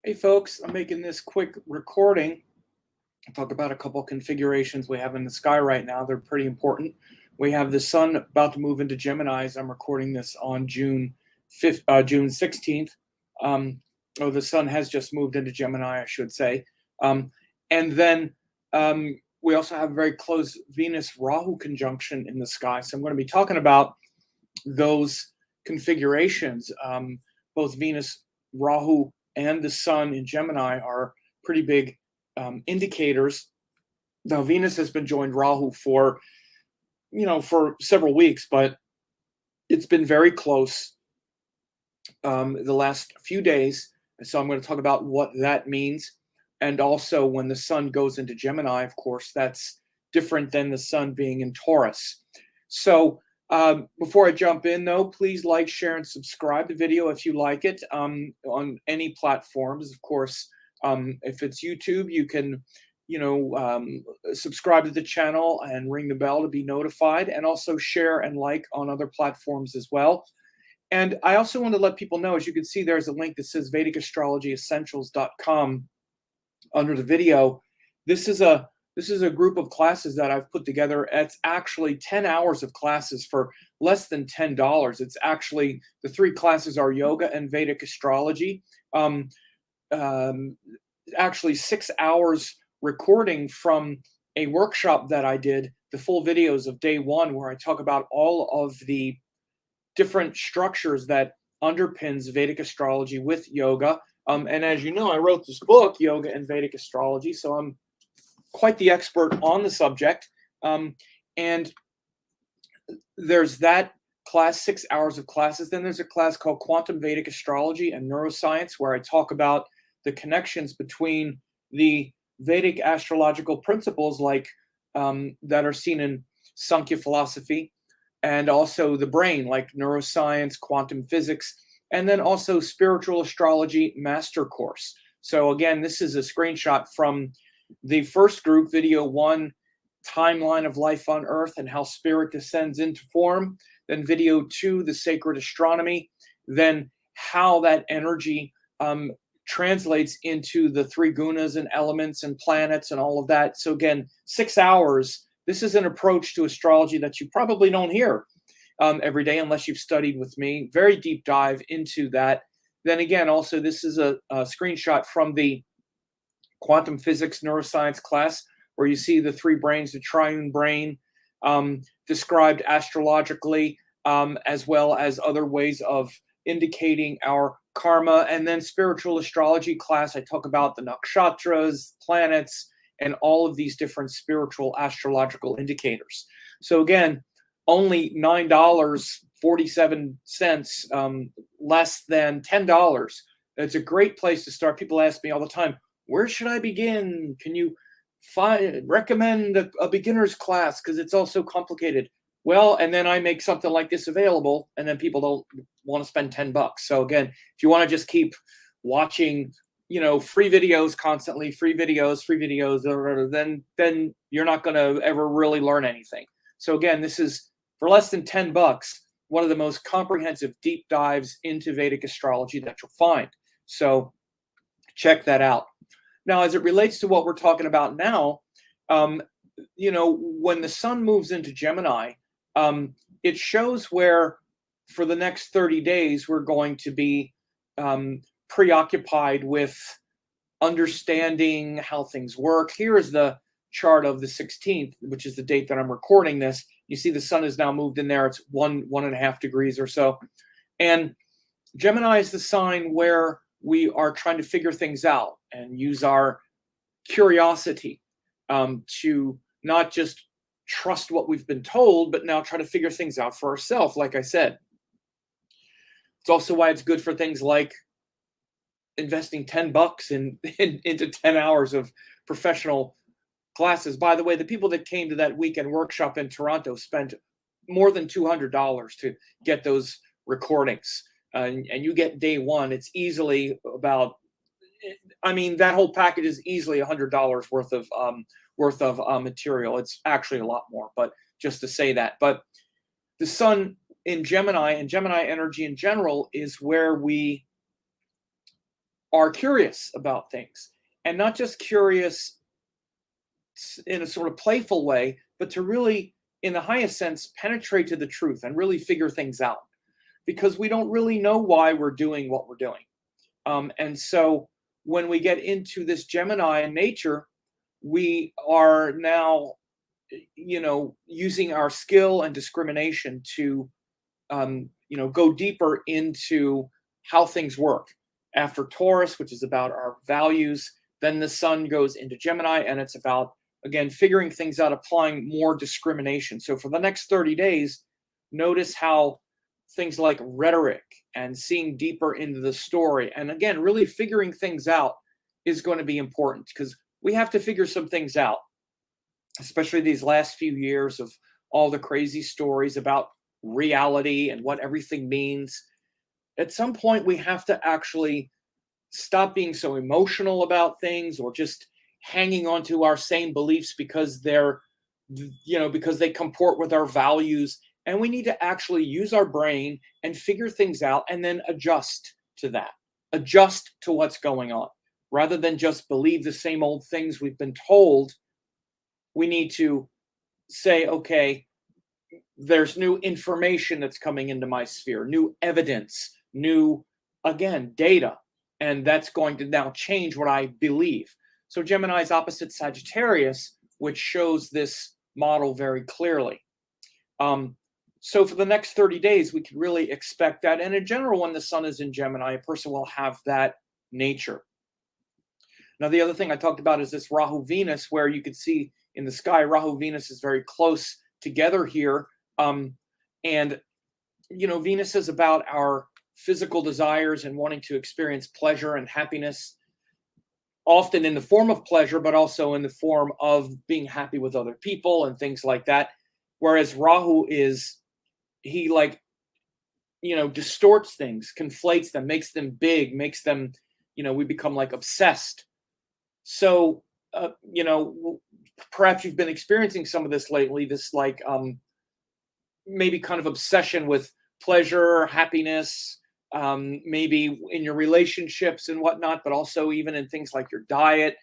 Hey folks, I'm making this quick recording. I'll talk about a couple configurations we have in the sky right now. They're pretty important. We have the sun about to move into Gemini as I'm recording this on June 16th. The sun has just moved into Gemini, I should say. And then we also have a very close Venus-Rahu conjunction in the sky. So I'm going to be talking about those configurations. Both Venus, Rahu, and the sun in Gemini are pretty big indicators. Now, Venus has been joined Rahu for several weeks, but it's been very close the last few days. So I'm going to talk about what that means. And also when the sun goes into Gemini, of course, that's different than the sun being in Taurus. So before I jump in, though, please like, share, and subscribe to the video if you like it on any platforms. Of course, if it's YouTube, you can, subscribe to the channel and ring the bell to be notified, and also share and like on other platforms as well. And I also want to let people know, as you can see, there's a link that says VedicAstrologyEssentials.com under the video. This is a group of classes that I've put together. It's actually 10 hours of classes for less than $10. It's actually, the three classes are yoga and Vedic astrology. Actually 6 hours recording from a workshop that I did, the full videos of day one, where I talk about all of the different structures that underpins Vedic astrology with yoga. And as you know, I wrote this book, Yoga and Vedic Astrology, so I'm quite the expert on the subject. And there's that class, 6 hours of classes. Then there's a class called Quantum Vedic Astrology and Neuroscience, where I talk about the connections between the Vedic astrological principles that are seen in Sankhya philosophy, and also the brain, like neuroscience, quantum physics, and then also spiritual astrology master course. So again, this is a screenshot from the first group, video 1, timeline of life on Earth and how spirit descends into form. Then video 2, the sacred astronomy. Then how that energy translates into the three gunas and elements and planets and all of that. So again, 6 hours. This is an approach to astrology that you probably don't hear every day unless you've studied with me. Very deep dive into that. Then again, also, this is a screenshot from the quantum physics neuroscience class, where you see the three brains, the triune brain, described astrologically, as well as other ways of indicating our karma. And then spiritual astrology class, I talk about the nakshatras, planets, and all of these different spiritual astrological indicators. So again, only $9.47, less than $10. It's a great place to start. People ask me all the time, where should I begin? Can you recommend a beginner's class? Because it's all so complicated. Well, and then I make something like this available, and then people don't want to spend $10. So again, if you want to just keep watching, free videos constantly, free videos, then you're not going to ever really learn anything. So again, this is for less than $10, one of the most comprehensive deep dives into Vedic astrology that you'll find. So check that out. Now, as it relates to what we're talking about now, when the sun moves into Gemini, it shows where for the next 30 days, we're going to be preoccupied with understanding how things work. Here is the chart of the 16th, which is the date that I'm recording this. You see the sun has now moved in there. It's 1.5 degrees or so. And Gemini is the sign where we are trying to figure things out and use our curiosity to not just trust what we've been told, but now try to figure things out for ourselves, like I said. It's also why it's good for things like investing $10 into 10 hours of professional classes. By the way, the people that came to that weekend workshop in Toronto spent more than $200 to get those recordings. And you get day one. It's easily about, that whole package is easily $100 worth of material. It's actually a lot more, but just to say that. But the sun in Gemini and Gemini energy in general is where we are curious about things, and not just curious in a sort of playful way, but to really, in the highest sense, penetrate to the truth and really figure things out, because we don't really know why we're doing what we're doing. And so when we get into this Gemini in nature, we are now, using our skill and discrimination to, go deeper into how things work. After Taurus, which is about our values, then the sun goes into Gemini, and it's about, again, figuring things out, applying more discrimination. So for the next 30 days, notice how things like rhetoric and seeing deeper into the story, and again, really figuring things out is going to be important, because we have to figure some things out, especially these last few years of all the crazy stories about reality and what everything means. At some point, we have to actually stop being so emotional about things, or just hanging on to our same beliefs because because they comport with our values. And we need to actually use our brain and figure things out, and then adjust to that, adjust to what's going on, rather than just believe the same old things we've been told. We need to say, okay, there's new information that's coming into my sphere, new evidence, new, again, data, and that's going to now change what I believe. So Gemini is opposite Sagittarius, which shows this model very clearly. So for the next 30 days, we can really expect that. And in general, when the sun is in Gemini, a person will have that nature. Now, the other thing I talked about is this Rahu Venus, where you can see in the sky, Rahu Venus is very close together here. And, Venus is about our physical desires and wanting to experience pleasure and happiness, often in the form of pleasure, but also in the form of being happy with other people and things like that. Whereas Rahu distorts things, conflates them, makes them big, makes them, we become like obsessed. So, perhaps you've been experiencing some of this lately, this maybe kind of obsession with pleasure, happiness, maybe in your relationships and whatnot, but also even in things like your diet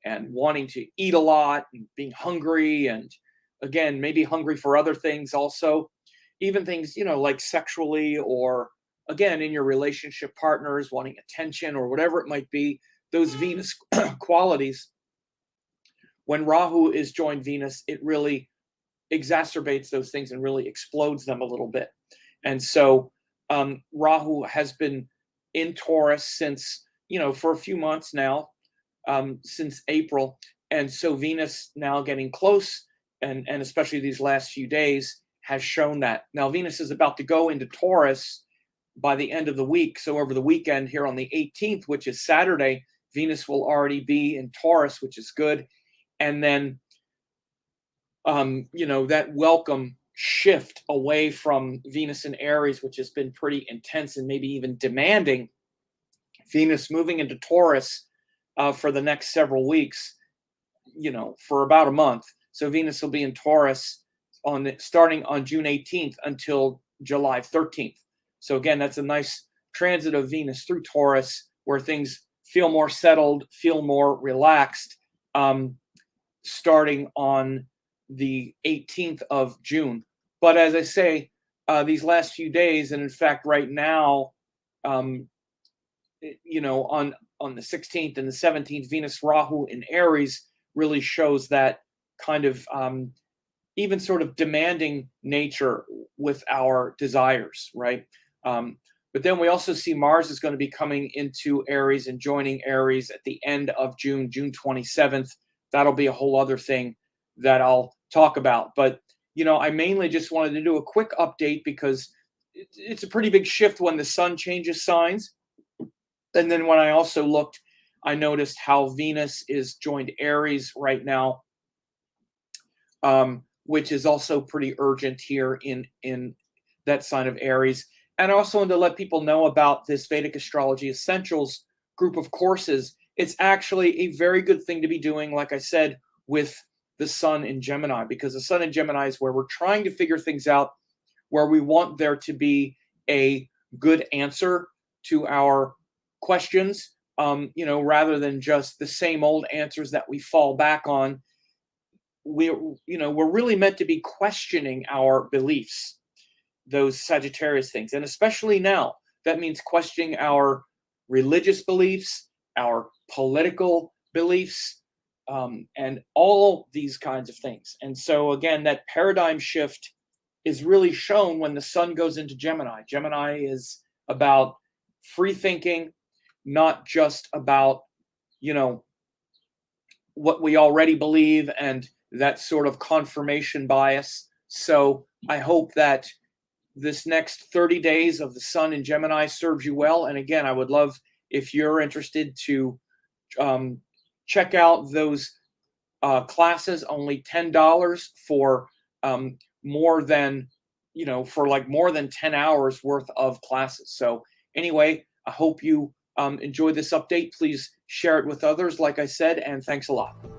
and wanting to eat a lot and being hungry, and again, maybe hungry for other things also, even things, like sexually, or again, in your relationship partners, wanting attention or whatever it might be, those Venus qualities. When Rahu is joined Venus, it really exacerbates those things and really explodes them a little bit. And so Rahu has been in Taurus since, for a few months now, since April. And so Venus now getting close, and especially these last few days, has shown that. Now, Venus is about to go into Taurus by the end of the week. So over the weekend here on the 18th, which is Saturday, Venus will already be in Taurus, which is good. And then, that welcome shift away from Venus in Aries, which has been pretty intense and maybe even demanding, Venus moving into Taurus for the next several weeks, for about a month. So Venus will be in Taurus starting on June 18th until July 13th. So again, that's a nice transit of Venus through Taurus, where things feel more settled, feel more relaxed, starting on the 18th of June. But as I say, these last few days, and in fact, right now, on the 16th and the 17th, Venus Rahu in Aries really shows that kind of even sort of demanding nature with our desires, right? But then we also see Mars is going to be coming into Aries and joining Aries at the end of June, June 27th. That'll be a whole other thing that I'll talk about. But, I mainly just wanted to do a quick update, because it's a pretty big shift when the sun changes signs. And then when I also looked, I noticed how Venus is joined Aries right now, which is also pretty urgent here in that sign of Aries. And I also wanted to let people know about this Vedic Astrology Essentials group of courses. It's actually a very good thing to be doing, like I said, with the sun in Gemini, because the sun in Gemini is where we're trying to figure things out, where we want there to be a good answer to our questions, rather than just the same old answers that we fall back on. We're really meant to be questioning our beliefs, those Sagittarius things. And especially now, that means questioning our religious beliefs, our political beliefs, and all these kinds of things. And so, again, that paradigm shift is really shown when the sun goes into Gemini. Gemini is about free thinking, not just about, what we already believe and that sort of confirmation bias. So I hope that this next 30 days of the sun in Gemini serves you well. And again, I would love if you're interested to check out those classes, only $10 for more than, for like more than 10 hours worth of classes. So anyway, I hope you enjoy this update. Please share it with others, like I said, and thanks a lot.